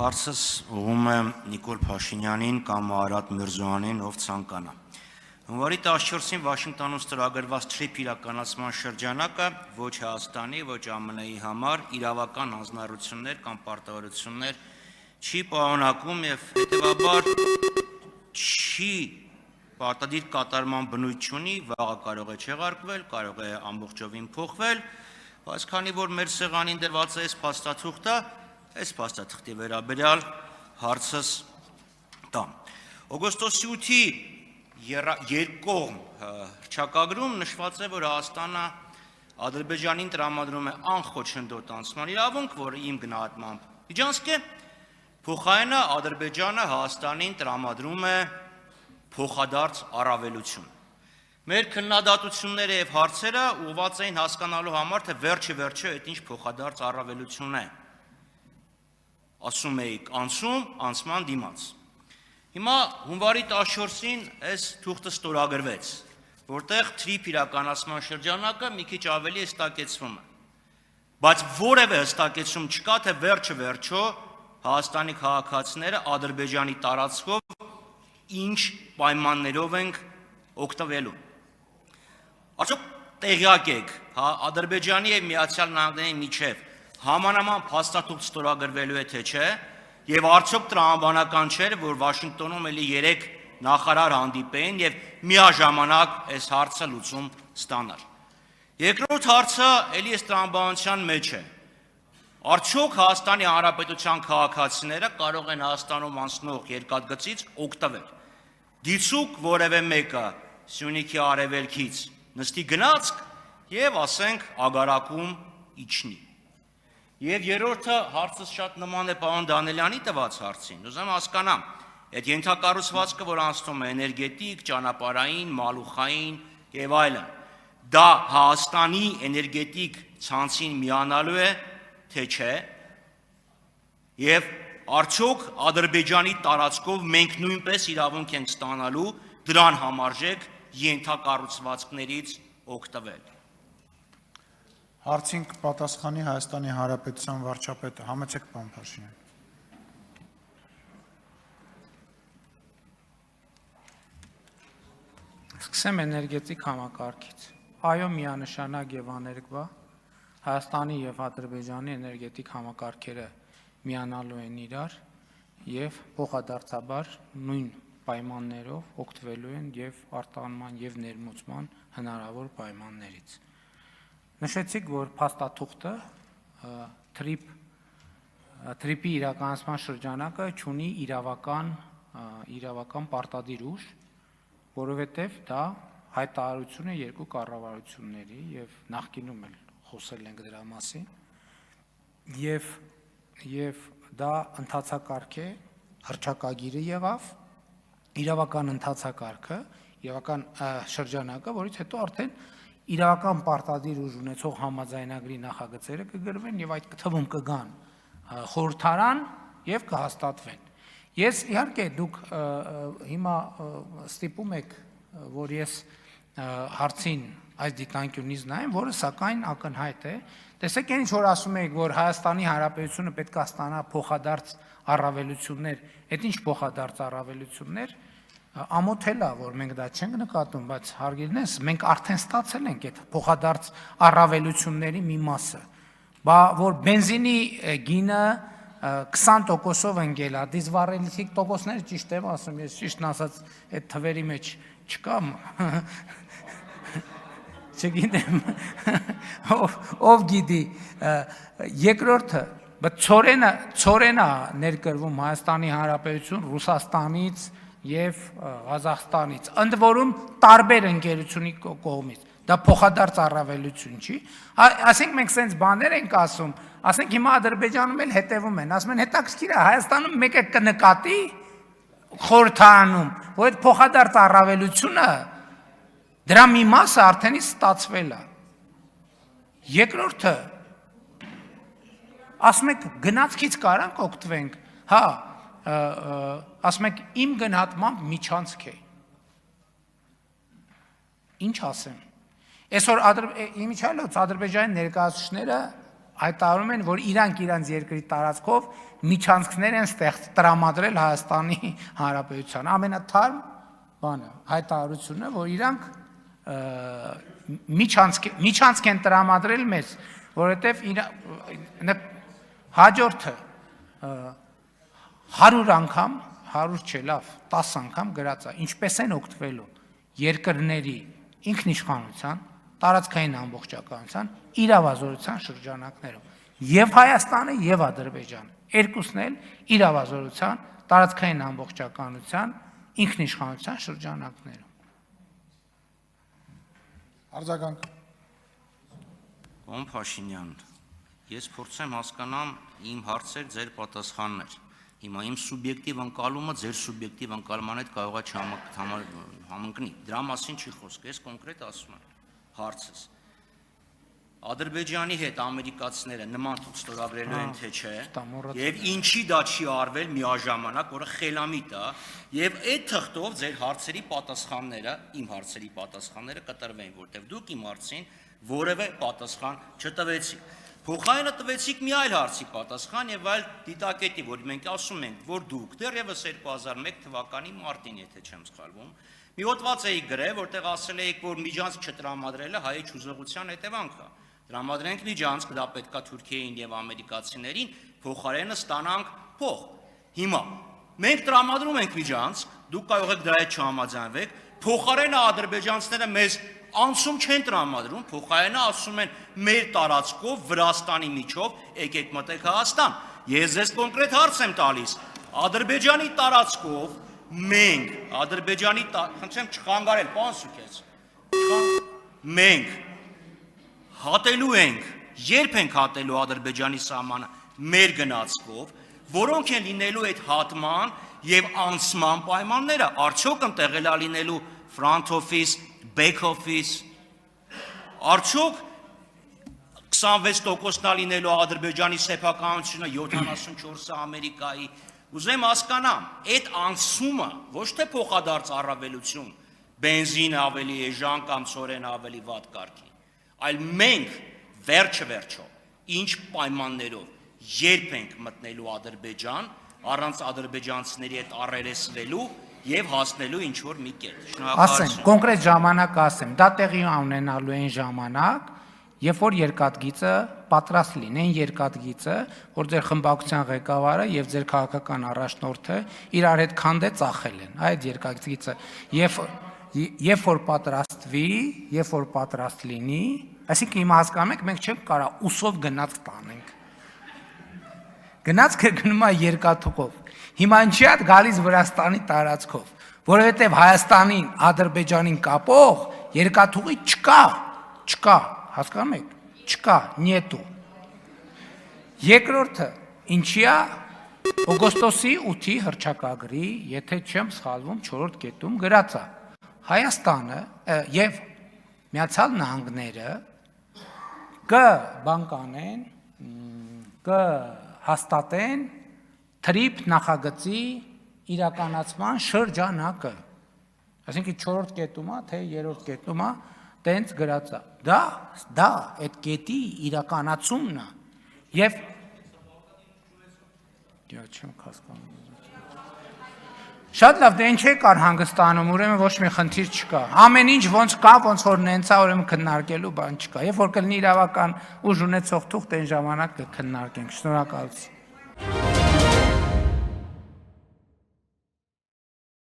Հարցս ուղղում է Նիկոլ Փաշինյանին կամ Արադ Միրզոյանին, ով ցանկանա։ Հունվարի 14-ին Վաշինգտոնում ստորագրված TRIP իրականացման շրջանակը ոչ Հայաստանի, ոչ ԱՄՆ-ի համար իրավական հանձնառություններ կամ պարտավորություններ չի պարունակում եւ հետեւաբար չի պարտադիր կատարման բնույթ ունի, վաղը կարող է չեղարկվել, կարող է ամբողջովին փոխվել, բայց քանի որ մեր սեղանին դրված է այս փաստաթուղթը, այս փաստաթղթի վերաբերյալ հարցս տամ։ Օգոստոսի 8-ի երկկողմ հռչակագրում նշված է, որ Հայաստանը Ադրբեջանին տրամադրում է անխոչնդոտ անցման իրավունք, որը իմ գնահատմամբ միջանցք է, փոխարենը Ադրբեջանը Հայաստանին տրամադրում է փոխադարձ առավելություն։ Մեր քննադատությունները եւ հարցերը ուղղված էին հասկանալու համար, թե վերջը այդ ինչ փոխադարձ առավելություն է։ Ասում էիք անցման դիմաց։ Հիմա հունվարի 14-ին այս թուղթը ստորագրվեց, որտեղ TRIP իրականացման շրջանակը մի քիչ ավելի հստակեցվում է։ Բայց որևէ հստակեցում չկա, թե վերջը Հայաստանի քաղաքացիները Ադրբեջանի տարածքով ինչ պայմաններով ենք օգտվելու։ Արդյոք տեղյակ եք, Ադրբեջանի եւ Միացյալ Նահանգների միջև համանման փաստաթուղթ ստորագրվելու է թե չէ, եւ արդյոք տրամաբանական չէր, որ Վաշինգտոնում էլի 3 նախարար հանդիպեին եւ միաժամանակ այս հարցը լուծում ստանար։ Երկրորդ հարցը էլի այս տրամաբանության մեջ է։ Արդյոք Հայաստանի Հանրապետության քաղաքացիները կարող են Հայաստանում անցնող երկաթգծից օգտվել։ Դիցուկ որևէ մեկը Սյունիքի արևելքից նստի գնացք եւ ասենք ագարակում իջնի։ Եվ երրորդը հարցս շատ նման է պարոն Դանելյանի տված հարցին։ Ուզում եմ հասկանամ, այդ ենթակառուցվածքը, որ անցնում է էներգետիկ, ճանապարհային, մալուխային եւ այլն, դա Հայաստանի էներգետիկ ցանցին միանալու է թե չէ, եւ արդյոք Ադրբեջանի տարածքով մենք նույնպես իրավունք ենք ստանալու դրան համարժեք ենթակառուցվածքներից օգտվել։ Հարցին կպատասխանի Հայաստանի Հանրապետության վարչապետը, համեցեք պարոն Փաշինյան։ Սկսեմ էներգետիկ համակարգից։ Այո, միանշանակ եւ աներկբա Հայաստանի եւ Ադրբեջանի էներգետիկ համակարգերը միանալու են իրար եւ փոխադարձաբար նույն պայմաններով օգտվելու են եւ արտահանման եւ ներմուծման հնարավոր պայմաններից։ Նշեցիք, որ փաստաթուղթը TRIP-ի իրականացման շրջանակը ունի իրավական պարտադիր ուժ, որովհետեւ դա հայտարարություն է երկու կառավարությունների եւ նախկինում էլ խոսել ենք դրա մասին եւ դա ընթացակարգ է, հռչակագիրը եղավ, իրավական ընթացակարգը, իրավական շրջանակը, որից հետո արդեն իրավական պարտադիր ուժ ունեցող համաձայնագրի նախագծերը կգրվեն եւ այդ թվում կգան խորհրդարան եւ կհաստատվեն։ Ես իհարկե դուք հիմա ստիպում եք, որ ես հարցին այս դիտանկյունից նայեմ, որը սակայն ակնհայտ է։ Տեսեք, ինչ որ ասում եք, որ Հայաստանի Հանրապետությունը պետք է ստանա փոխադարձ առավելություններ, այդ ինչ փոխադարձ առավելություններ, ամոթել է, որ մենք դա չենք նկատում, բայց հարգելնես, մենք արդեն ստացել ենք այդ փոխադարձ առավելությունների մի մասը։ Բա որ բենզինի գինը 20%-ով ընկել է, դիզվառելիքի տոկոսները ճիշտ եմ ասում, ես ճիշտն ասած այդ թվերի մեջ չկամ, չգիտեմ, ով գիտի, երկրորդը, ծորենա ներկրվում Հայաստանի Հանրապետություն, Ռուսաստանից և Ղազախստանից, ընդ որում տարբեր ընկերությունի կողմից, դա փոխադարձ առավելություն չի, ասենք մենք սենց բաներ ենք ասում, ասենք հիմա Ադրբեջանում էլ հետևում են, ասում են հետաքրքիր է, Հայաստանում մեկը կնկատի խորհրդարանում, որ այդ փոխադարձ առավելությունը դրա մի մասը արդեն ստացվել է։ Երկրորդը, ասում եք գնացքից կարանք օգտվենք, հա, ասում եք իմ գնահատմամբ միջանցք է։ Ինչ ասեմ։ Այսօր իմիջիայլոց Ադրբեջանի ներկայացուցիչները հայտարարում են, որ իրանք իրանց երկրի տարածքով միջանցքներ են տրամադրել Հայաստանի Հանրապետության։ Ամենաթարմ բանը հայտարարությունը, որ իրանք միջանցք են տրամադրել մեզ, որովհետև հաջորդը 100 անգամ, 100 չէ, լավ, 10 անգամ գրած է, ինչպես են օգտվելու երկրների ինքնիշխանության, տարածքային ամբողջականության, իրավազորության շրջանակներում։ Եվ Հայաստանը, եւ Ադրբեջանը, երկուսն էլ իրավազորության, տարածքային ամբողջականության, ինքնիշխանության շրջանակներում։ Արձագանք։ Պարոն Փաշինյան, ես փորձեմ հասկանամ իմ հարցեր, ձեր պատասխաններ։ Հիմա իմ սուբյեկտիվ ընկալումը ձեր սուբյեկտիվ ընկալման հետ կարող է համընկնի։ Դրա մասին չի խոսք, ես կոնկրետ ասում եմ հարցս։ Ադրբեջանի հետ ամերիկացիները նման թուղթ ստորագրելու են թե չէ, եւ ինչի դա չի արվել միաժամանակ, որը խելամիտ է, եւ այդ թղթով ձեր հարցերի պատասխանները, իմ հարցերի պատասխանները կտրվեն, որտեղ դուք իմ հարցին որևէ պատասխան չտվեցիք։ Փոխարենը տվեցիք մի այլ հարցի պատասխան եւ այլ դիտակետի, որ մենք ասում ենք, որ դուք դեռևս 2001 թվականի մարտին, եթե չեմ սխալվում, մի հոդված էիք գրել, որտեղ ասել էիք, որ միջանցք չտրամադրելը հայ ուժեղության հետևանք է։ Տրամադրենք միջանցք, դա պետքա Թուրքիային եւ ամերիկացիներին, փոխարենը ստանանք փող։ Հիմա մենք տրամադրում ենք միջանցք, դուք կարող եք դրա հետ չհամաձայնվեք, փոխարենը ադրբեջանցիները մեզ անցում չեն տրամադրում, փոխարենը ասում են մեր տարածքով Վրաստանի միջով եկեք մտեք Հայաստան։ Ես ձեզ կոնկրետ հարց եմ տալիս։ Ադրբեջանի տարածքով մենք, խնդրեմ չխանգարել, պարոն Սուքես։ Մենք հատելու ենք, երբ ենք հատելու Ադրբեջանի սահմանը մեր գնացքով, որոնք են լինելու այդ հատման եւ անցման պայմանները, արդյոք ընտեղել է լինելու front office, back office, արդյոք 26%-ն է լինելու Ադրբեջանի սեփականությունը, 74-ը Ամերիկայի։ Ուզում հասկանամ, այդ անցումը ոչ թե փոխադարձ առավելություն, բենզինը ավելի էժան կամ ցորենը ավելի վատ կարգի, այլ մենք վերջը ինչ պայմաններով երբ ենք մտնելու Ադրբեջան, առանց ադրբեջանցիների հետ առերեսվելու եւ հասնելու ինչ որ մի կետ։ Ասեմ, կոնկրետ ժամանակ ասեմ, դա տեղի ունենալու են ժամանակ, երբ որ երկաթգիծը պատրաստ լինեն, երկաթգիծը, որ ձեր խմբակցության ղեկավարը եւ ձեր քաղաքական առաջնորդը իրար հետ քանդե ծախել են, այդ երկաթգիծը, երբ որ պատրաստվի, երբ որ պատրաստ լինի, այսինքն հիմա հասկանում եք, մենք չենք կարող ուսով գնաց տանենք։ Գնացքը գնում է երկաթուղով։ Հիմա ինչի՞ է գալիս Վրաստանի տարածքով, որովհետև Հայաստանին, Ադրբեջանին կապող երկաթուղի չկա, հասկանում եք, չկա, նետու։ Երկրորդը, ինչի՞ է օգոստոսի 8-ի հռչակագրի, եթե չեմ սխալվում, 4-րդ կետում գրած է, Հայաստանը եւ Միացյալ Նահանգները կբանկանեն, կհաստատեն թրիփ նախագծի իրականացման շրջանակը։ Այսինքն 4-րդ կետում է, թե 3-րդ կետում է, տենց գրած է։ Դա այդ կետի իրականացումն է։ Եվ չեմ հասկանում։ Շատ լավ, դե ինչ եկար հանգստանում, ուրեմն ոչ մի խնդիր չկա։ Ամեն ինչ ոնց կա, ոնց որ նենց է, ուրեմն քննարկելու բան չկա։ Երբ որ կլինի իրավական ուժ ունեցող թուղթ, այն ժամանակ կքննարկենք։ Շնորհակալություն։